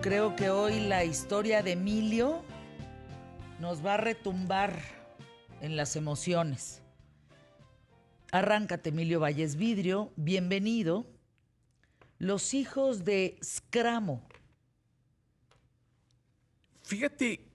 creo que hoy la historia de Emilio nos va a retumbar en las emociones. Arráncate, Emilio Valles Vidrio, bienvenido. Los hijos de Scramo. Fíjate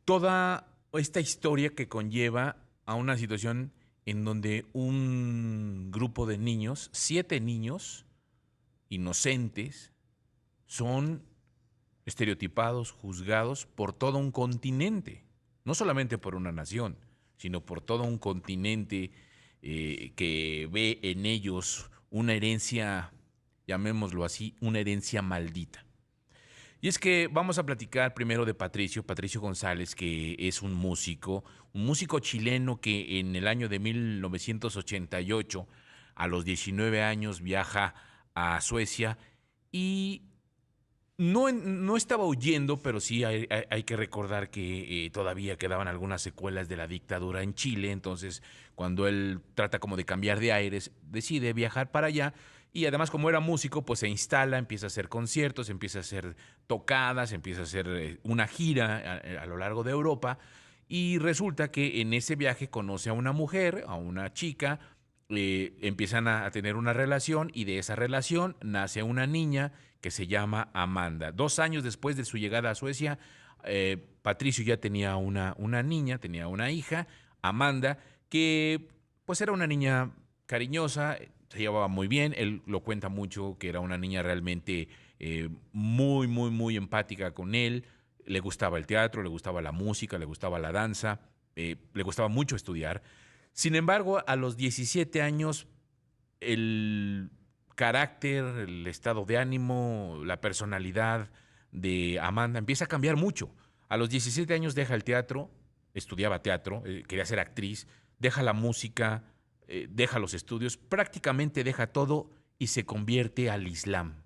toda esta historia que conlleva a una situación en donde un grupo de niños, 7 niños inocentes, son estereotipados, juzgados por todo un continente, no solamente por una nación, sino por todo un continente que ve en ellos una herencia, llamémoslo así, una herencia maldita. Y es que vamos a platicar primero de Patricio González, que es un músico chileno que en el año de 1988, a los 19 años, viaja a Suecia y no estaba huyendo, pero sí hay que recordar que todavía quedaban algunas secuelas de la dictadura en Chile. Entonces, cuando él trata como de cambiar de aires, decide viajar para allá. Y además, como era músico, pues se instala, empieza a hacer conciertos, empieza a hacer tocadas, empieza a hacer una gira a lo largo de Europa. Y resulta que en ese viaje conoce a una mujer, a una chica, empiezan a tener una relación y de esa relación nace una niña que se llama Amanda. 2 años después de su llegada a Suecia, Patricio ya tenía una niña, tenía una hija, Amanda, que pues era una niña cariñosa, se llevaba muy bien. Él lo cuenta mucho, que era una niña realmente muy empática con él. Le gustaba el teatro, le gustaba la música, le gustaba la danza, le gustaba mucho estudiar. Sin embargo, a los 17 años, el carácter, el estado de ánimo, la personalidad de Amanda empieza a cambiar mucho. A los 17 años deja el teatro, estudiaba teatro, quería ser actriz, deja la música, deja los estudios, prácticamente deja todo y se convierte al Islam.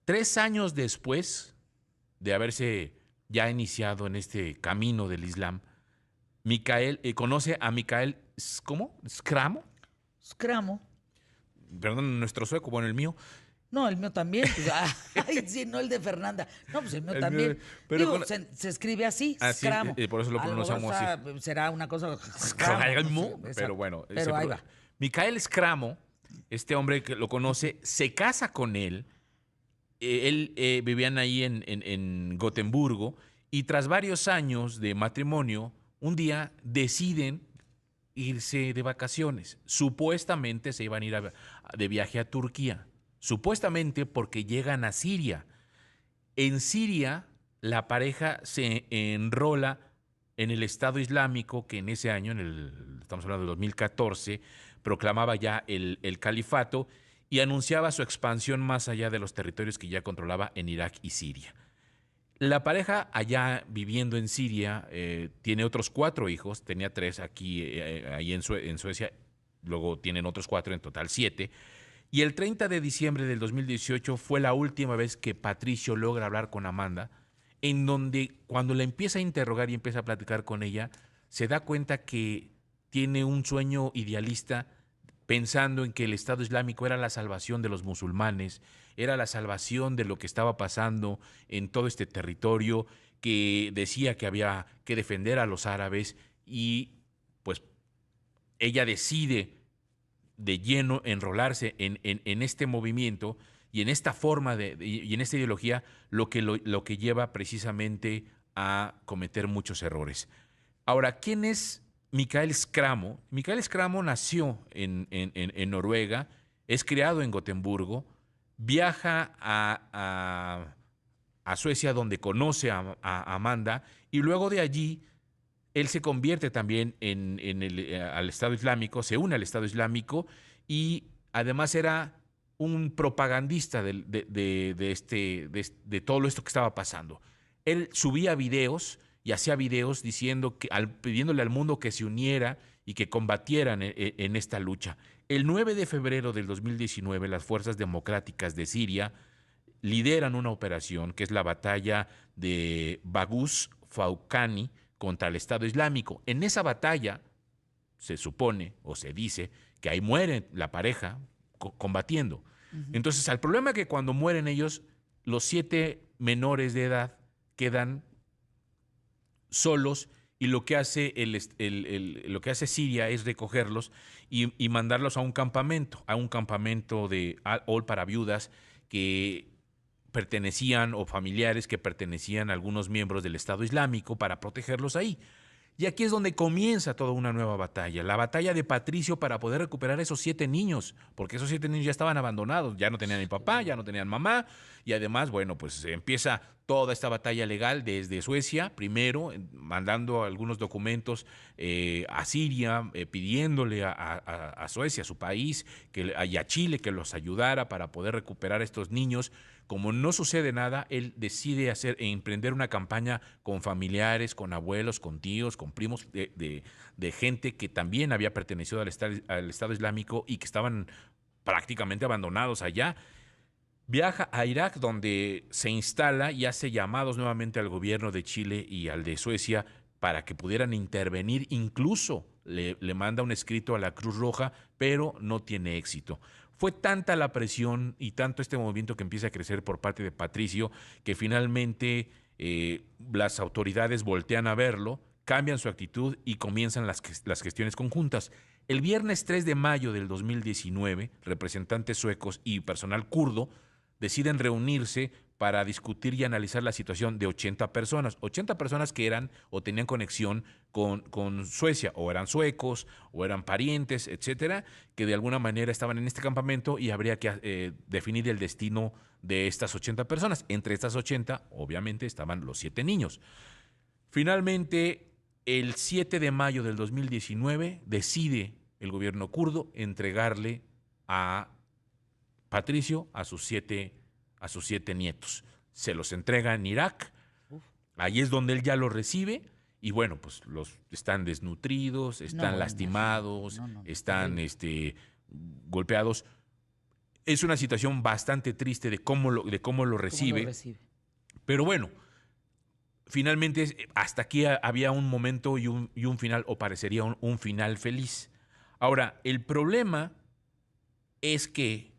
3 años después de haberse ya iniciado en este camino del Islam, Micael conoce a Micael, ¿cómo? ¿Scramo? Scramo. Perdón, nuestro sueco, bueno, el mío. No, el mío también. Pues, ay, sí, no el de Fernanda. No, pues el mío también. Pero Digo, se escribe así, Scramo. Por eso lo pronunciamos así. Será una cosa... Scramo, no sé, pero bueno. pero ahí va. Micael Scramo, este hombre que lo conoce, se casa con él. Él vivían ahí en Gotemburgo y tras varios años de matrimonio, un día deciden irse de vacaciones. Supuestamente se iban a ir de viaje a Turquía. Supuestamente porque llegan a Siria. En Siria, la pareja se enrola en el Estado Islámico, que en ese año, estamos hablando de 2014, proclamaba ya el califato y anunciaba su expansión más allá de los territorios que ya controlaba en Irak y Siria. La pareja allá viviendo en Siria tiene otros 4 hijos, tenía 3 aquí, ahí en Suecia, luego tienen otros 4, en total 7. Y el 30 de diciembre del 2018 fue la última vez que Patricio logra hablar con Amanda, en donde cuando la empieza a interrogar y empieza a platicar con ella, se da cuenta que tiene un sueño idealista pensando en que el Estado Islámico era la salvación de los musulmanes, era la salvación de lo que estaba pasando en todo este territorio, que decía que había que defender a los árabes y pues ella decide de lleno enrolarse en este movimiento y en esta forma y en esta ideología, lo que lleva precisamente a cometer muchos errores. Ahora, ¿quién es Micael Scramo? Micael Scramo nació en Noruega, es criado en Gotemburgo, viaja a Suecia, donde conoce a Amanda, y luego de allí él se convierte también al Estado Islámico, se une al Estado Islámico y además era un propagandista de todo esto que estaba pasando. Él subía videos y hacía videos diciendo pidiéndole al mundo que se uniera y que combatieran en esta lucha. El 9 de febrero del 2019, las fuerzas democráticas de Siria lideran una operación que es la batalla de Baghuz Fauqani contra el Estado Islámico. En esa batalla se supone o se dice que ahí muere la pareja combatiendo. Entonces, al problema que cuando mueren ellos, los 7 menores de edad quedan solos y lo que hace, lo que hace Siria es recogerlos y mandarlos a un campamento de all para viudas que pertenecían o familiares que pertenecían a algunos miembros del Estado Islámico para protegerlos ahí. Y aquí es donde comienza toda una nueva batalla, la batalla de Patricio para poder recuperar a esos 7 niños, porque esos 7 niños ya estaban abandonados, ya no tenían ni papá, ya no tenían mamá, y además, bueno, pues empieza toda esta batalla legal desde Suecia, primero, mandando algunos documentos a Siria, pidiéndole a Suecia, a su país, y a Chile que los ayudara para poder recuperar a estos niños. Como no sucede nada, él decide emprender una campaña con familiares, con abuelos, con tíos, con primos de gente que también había pertenecido al Estado Islámico y que estaban prácticamente abandonados allá. Viaja a Irak, donde se instala y hace llamados nuevamente al gobierno de Chile y al de Suecia para que pudieran intervenir. Incluso le manda un escrito a la Cruz Roja, pero no tiene éxito. Fue tanta la presión y tanto este movimiento que empieza a crecer por parte de Patricio que finalmente las autoridades voltean a verlo, cambian su actitud y comienzan las gestiones conjuntas. El viernes 3 de mayo del 2019, representantes suecos y personal kurdo deciden reunirse para discutir y analizar la situación de 80 personas que eran o tenían conexión con Suecia, o eran suecos, o eran parientes, etcétera, que de alguna manera estaban en este campamento y habría que definir el destino de estas 80 personas. Entre estas 80, obviamente, estaban los 7 niños. Finalmente, el 7 de mayo del 2019, decide el gobierno kurdo entregarle a Patricio a sus siete nietos. Se los entrega en Irak. Ahí es donde él ya los recibe. Y bueno, pues los están desnutridos, están lastimados, están golpeados. Es una situación bastante triste de cómo lo recibe. Pero bueno, finalmente hasta aquí había un momento y un final, o parecería un final feliz. Ahora, el problema es que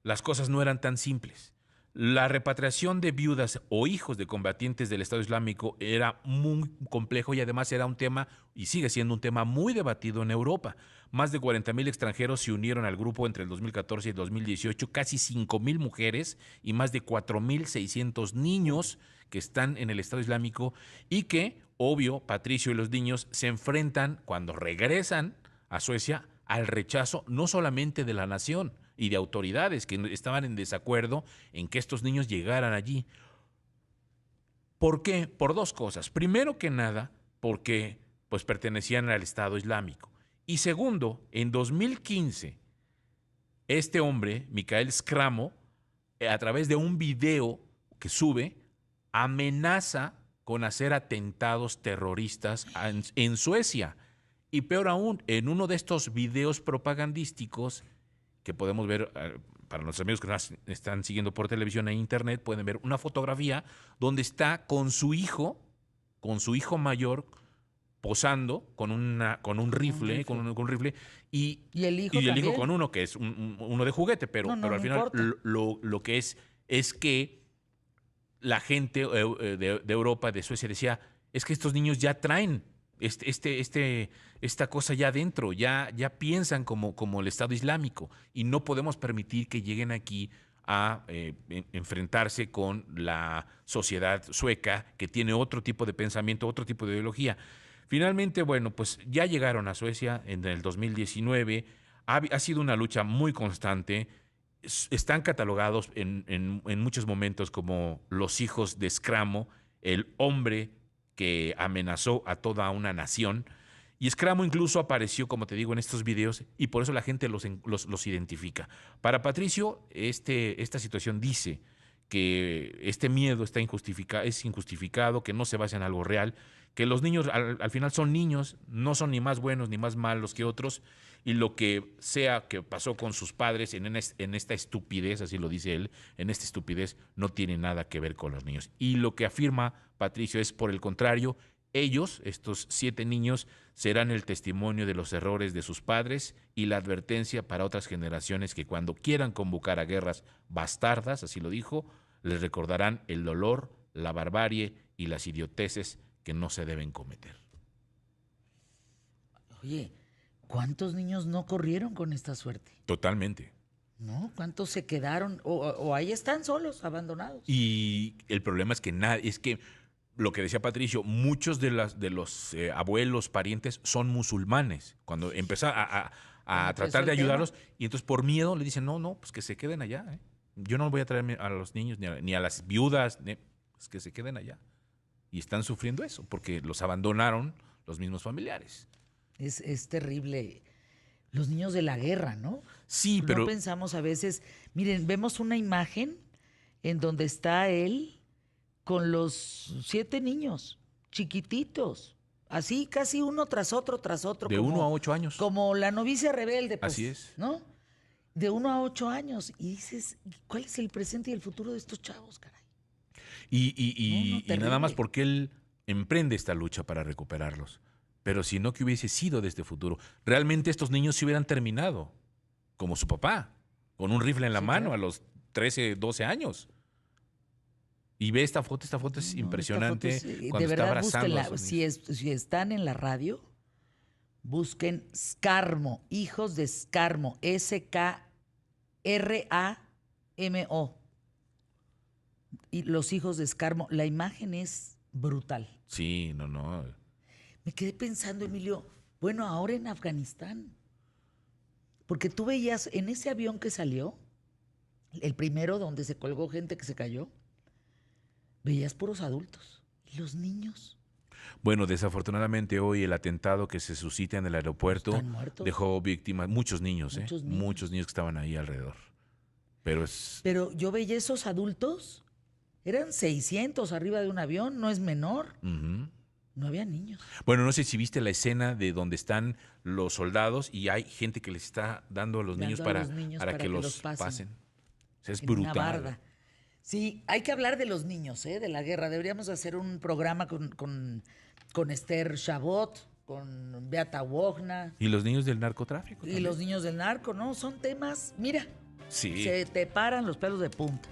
las cosas no eran tan simples. La repatriación de viudas o hijos de combatientes del Estado Islámico era muy complejo y además era un tema, y sigue siendo un tema muy debatido en Europa. Más de 40,000 extranjeros se unieron al grupo entre el 2014 y el 2018, casi 5,000 mujeres y más de 4,600 niños que están en el Estado Islámico y que, obvio, Patricio y los niños se enfrentan cuando regresan a Suecia al rechazo no solamente de la nación y de autoridades que estaban en desacuerdo en que estos niños llegaran allí. ¿Por qué? Por dos cosas. Primero que nada, porque pues pertenecían al Estado Islámico. Y segundo, en 2015, este hombre, Mikhail Skramo, a través de un video que sube, amenaza con hacer atentados terroristas en Suecia. Y peor aún, en uno de estos videos propagandísticos que podemos ver, para los amigos que nos están siguiendo por televisión e internet, pueden ver una fotografía donde está con su hijo mayor, posando con un rifle, con un rifle, y el hijo con uno que es uno de juguete, pero al final lo que es que la gente de Europa, de Suecia, decía, es que estos niños ya traen esta cosa ya adentro, ya piensan como el Estado Islámico y no podemos permitir que lleguen aquí a enfrentarse con la sociedad sueca que tiene otro tipo de pensamiento, otro tipo de ideología. Finalmente, bueno, pues ya llegaron a Suecia en el 2019, ha sido una lucha muy constante, están catalogados en muchos momentos como los hijos de Skramo, el hombre que amenazó a toda una nación. Y Skramo incluso apareció, como te digo, en estos videos y por eso la gente los identifica. Para Patricio, esta situación dice que este miedo es injustificado, que no se basa en algo real, que los niños al final son niños, no son ni más buenos ni más malos que otros, y lo que sea que pasó con sus padres en esta estupidez, así lo dice él, en esta estupidez no tiene nada que ver con los niños. Y lo que afirma Patricio es, por el contrario, ellos, estos 7 niños, serán el testimonio de los errores de sus padres y la advertencia para otras generaciones que cuando quieran convocar a guerras bastardas, así lo dijo, les recordarán el dolor, la barbarie y las idioteces que no se deben cometer. Oye, ¿cuántos niños no corrieron con esta suerte? Totalmente. ¿No? ¿Cuántos se quedaron? O ahí están solos, abandonados. Y el problema es que lo que decía Patricio, muchos de los abuelos, parientes son musulmanes. Cuando empieza a tratar de ayudarlos, y entonces por miedo le dicen, no, pues que se queden allá. Yo no voy a traer a los niños ni a las viudas, pues que se queden allá. Y están sufriendo eso, porque los abandonaron los mismos familiares. Es terrible. Los niños de la guerra, ¿no? Sí, pero... No pensamos a veces... Miren, vemos una imagen en donde está él con los 7 niños, chiquititos. Así, casi uno tras otro, De 1 a 8 años. Como la novicia rebelde, pues. Así es. ¿No? De 1 a 8 años. Y dices, ¿cuál es el presente y el futuro de estos chavos, caray? Y nada más porque él emprende esta lucha para recuperarlos. Pero si no, ¿qué hubiese sido de este futuro? Realmente estos niños se hubieran terminado, como su papá, con un rifle en la mano a los 13, 12 años. Y ve esta foto es impresionante. Cuando de verdad, está abrazando si están en la radio, busquen Scarmo, hijos de Scarmo, Skramo. Y los hijos de Scarmo, la imagen es brutal. Sí, no. Me quedé pensando, Emilio, bueno, ahora en Afganistán, porque tú veías en ese avión que salió, el primero donde se colgó gente que se cayó, veías puros adultos. ¿Y los niños? Bueno, desafortunadamente hoy el atentado que se suscita en el aeropuerto dejó víctimas, muchos niños que estaban ahí alrededor. Pero yo veía esos adultos, eran 600 arriba de un avión, no es menor. Uh-huh. No había niños. Bueno, no sé si viste la escena de donde están los soldados y hay gente que les está dando a los niños para que los pasen. O sea, es brutal. Una barda. Sí, hay que hablar de los niños, de la guerra. Deberíamos hacer un programa con Esther Chabot, con Beata Wogna. Y los niños del narcotráfico. Y los niños del narco, ¿no? Son temas, mira, sí. Se te paran los pelos de punta.